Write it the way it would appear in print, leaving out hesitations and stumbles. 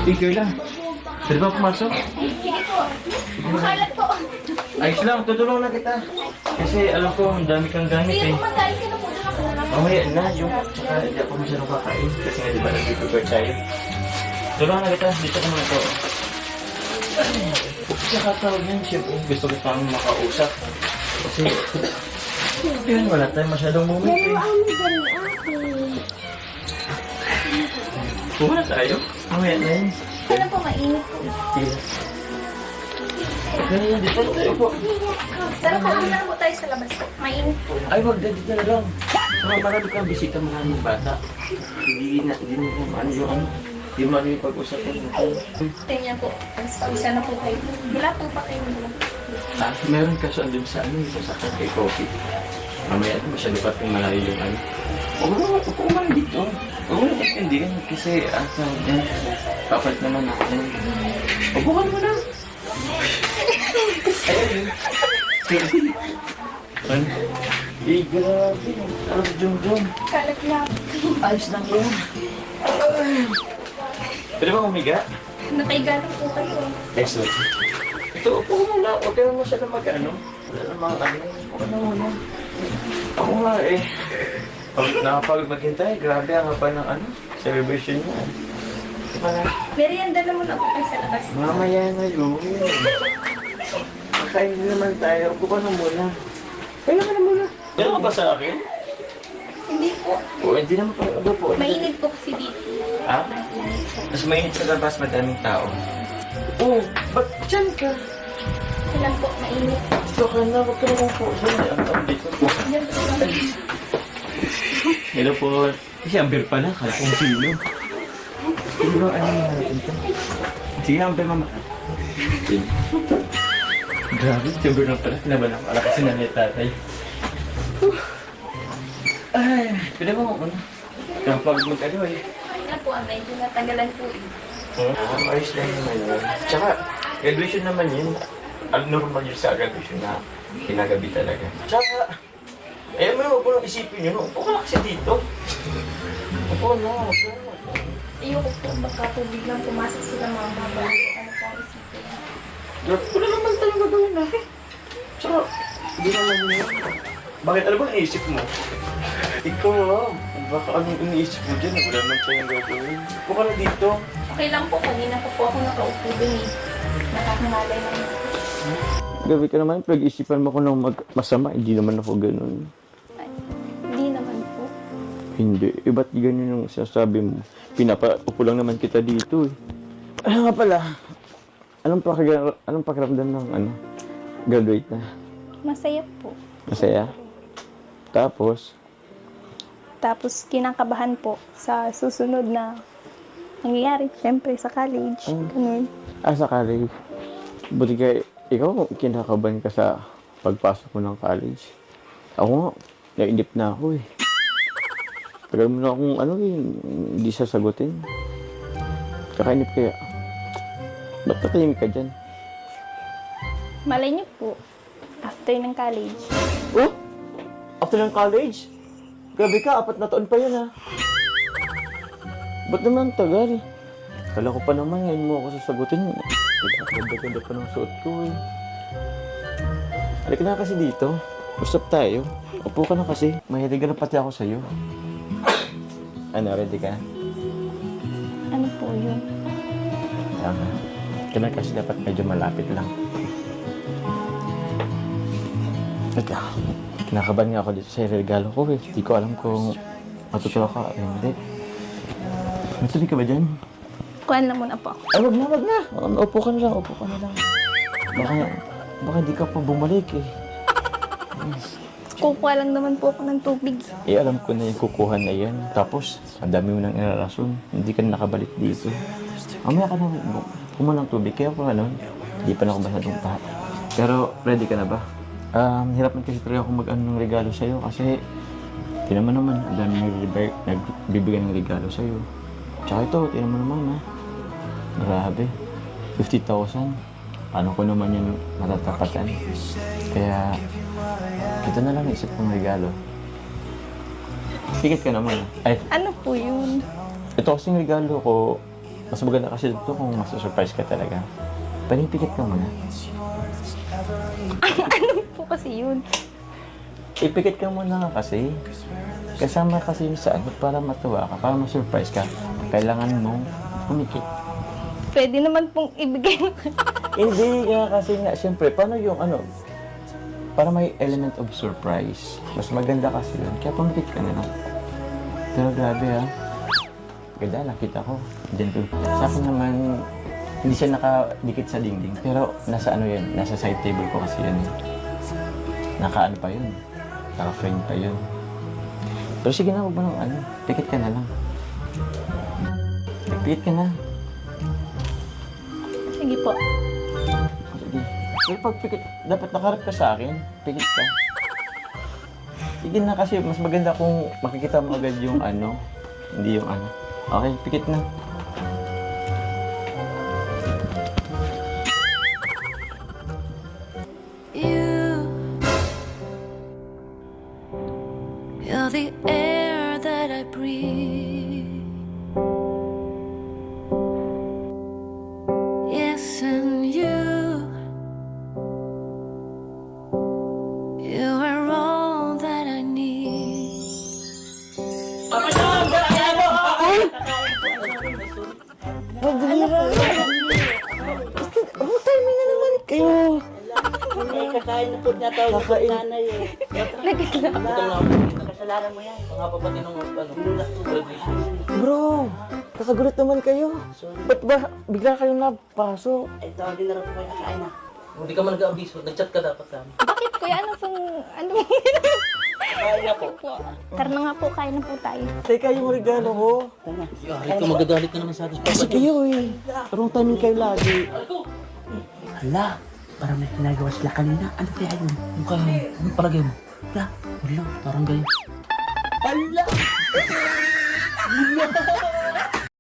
Figure lang. Pwede ba pumasok? Sige po. Makalat po. Ayos lang, tutulong na kita. Kasi alam ko, ang dami kang gamit Sige eh. po, magaling ka na po. Doon ako na lang. Mamaya na, yung tsaka hindi ako masyadong kakain. Kasi nga di ba nag-prepare tayo. Tulungan na kita, dito ka muna to. Tsaka tawag yan, siyempre gusto ko pang makausap. Kasi, yun, wala tayong masyadong moment eh. Pumunta tayo? Mamaya na yun. Kailan po mainit po? Sige. Okay, dito na tayo po. Pero kung na po tayo sa labas po. Mainit po. Ay, wag na dito na lang. Saka marami kang bisita, maraming bata. Hindi na ano yung ano. Hindi mo ano yung pag-usapan natin. Tingnan po. Mas pausa na po kayo. Wala po pa kayo. Ah, meron kaso andun sa ano, sa cafe coffee. Mamaya ito, masyado pa itong malayo yung ano. Huwag ko man dito. Huwag mo na intindihan kasi asa yan. Papalit naman ako. Huwag mo na. Ayun. Ano? Eh, grabe. Ano si Jom? Kalat na. Ayos lang yun. Pwede ba umiga? Nakaiga na po kayo. Excellent. Ito, upo ko muna. Huwag ka naman siya na mag-ano. Wala namang ano. Huwag na muna. Ako nga eh. Pag nakapagod maghintay, grabe ang haba ng ano, celebration niya. Diba? Merienda naman ako kayo sa labas. Mamaya na yun. Kakain din naman tayo. Upo ka na muna. Kaya ka na muna. Meron ka ba sa akin? Hindi po. Oo, hindi naman pa. Ano po? Mainit po kasi dito. Ha? Mas mainit sa labas, madaming tao. Oo, ba't dyan ka? Kailan po mainit. Dito ka na, huwag ka naman po. Diyan, ang tawag dito po. Diyan po lang. Hello po. Kasi Amber pala, kala kong sino. Hindi ba ano yung natin ito? Sige, Amber, mama. Sige. Grabe, si Amber na pala. Kinaban ako. Ala kasi nanay tatay. Ay, pwede mo ako na. Kapag mag-ano eh. Kaya po, medyo natagalan po eh. Ayos lang naman yun. Tsaka, graduation naman yun. Ang normal yun sa graduation na kinagabi talaga. Tsaka, eh, may huwag mo nang isipin yun. Upo ka lang kasi dito. Upo na, upo. Ayoko po, baka po biglang pumasok sila mga mabalik. Ano po ang isipin? Wala naman talaga gawin na. Tsaka, hindi naman yun. Bakit? Ano ba naisip mo? Ikaw baka anong iniisip mo dyan? Wala naman siya yung gagawin. Upo ka na dito. Okay lang po, kanina pa po ako nakaupo dun eh. Nakakangalay lang. Gabi ka naman, pag-isipan mo ko ng masama. Hindi naman ako ganun. Ay, hindi naman po. Hindi. Ba't ganyan yung sinasabi mo? Pinapaupo lang naman kita dito eh. Ano nga pala? Anong pakiramdam ng graduate na? Masaya po. Masaya? Tapos kinakabahan po sa susunod na nangyayari. Siyempre sa college. Ganun. Sa college. Buti ka, ikaw kinakabahan ka sa pagpasok mo ng college. Ako nga, nainip na ako eh. Tagal mo na akong hindi sasagutin. Kakainip kaya. Ba't natahimik ka dyan? Malay niyo po, after ng college. Oh? After ng college? Grabe ka, 4 na taon pa yan ha. Ba't naman tagal? Kala ko pa naman ngayon mo ako sasagutin. Ganda-ganda pa ng suot ko eh. Halika na kasi dito. Usap tayo. Upo ka na kasi. Mahilig na pati ako sa'yo. Ano, ready ka? Ano po yun? Kailan kasi dapat medyo malapit lang. Teka, kinakabahan nga ako dito sa regalo ko eh. Hindi ko alam kung matutuwa ka o hindi. Matuloy ka ba dyan? Kuhan lang muna po ako. Ay, wag na. Upo ka na lang. Baka di ka pa bumalik eh. Kukuha lang naman po ako ng tubig. Eh, alam ko na yung kukuha na yan. Tapos, ang dami mo nang inarason. Hindi ka na nakabalik dito. Mamaya ka na kumalang tubig. Kaya ko hindi pa na ako masyadong pa. Pero, ready ka na ba? Hirapan kasi talaga ako mag-ano ng regalo sa'yo kasi tinaman naman, ang dami nagbibigay ng regalo sa'yo. Tsaka ito, tinaman naman ha. Grabe. 50,000. Paano ko naman yun matatapatan? Kaya, ito na lang isip kong regalo. Pikit ka naman. Ay, Ano po yun? ito kasing regalo ko, Mas maganda kasi ito kung masusurprise ka talaga. Panipikit ka muna. Ano po kasi yun? Ipikit ka muna nga kasi. Kasama kasi yung sa ano, para matuwa ka, para masurprise ka. Kailangan mong pumikit. Pwede naman pong ibigay. Hindi nga kasi nga, siyempre, paano yung ano, para may element of surprise. Mas maganda kasi yun, kaya pumikit ka na lang. Pero grabe ha. Ganda, nakita ko. Diyan ko. Sa akin naman, hindi siya nakadikit sa dingding. Pero nasa ano yun, nasa side table ko kasi yun. Naka ano pa yun. Naka-frame pa yun. Pero sige na, huwag mo nang ano. Pikit ka na lang. Pikit ka na. Sige po. Sige. Pero pag pikit, dapat nakarap ka sa akin. Pikit ka. Sige na kasi mas maganda kung makikita mo agad yung ano. Hindi yung ano. Okay, pikit na. You're the air that I breathe. Yes, and you are all that I need. Kakain na po niya tawag sa nanay eh. Kasalanan mo yan. Mga papatid ng graduation. Bro, kakagulat naman kayo. Ba't ba bigla kayong napasok? Ay, tawagin na rin po kayo kakain na. Hindi ka man nag-abiso, nag-chat ka dapat sa amin. Bakit kuya? Ano pong... Ano Kakain na po. Tara na nga po, kain na po tayo. Teka, yung regalo ko. Yari ka, magagalit na naman sa atin. Kasi kayo eh. Wrong timing kayo lagi. Hala, parang may ginagawa sila kanina. Ano kaya yun? Mukha yun. Anong palagay mo? Wala, parang ganyan. Hala!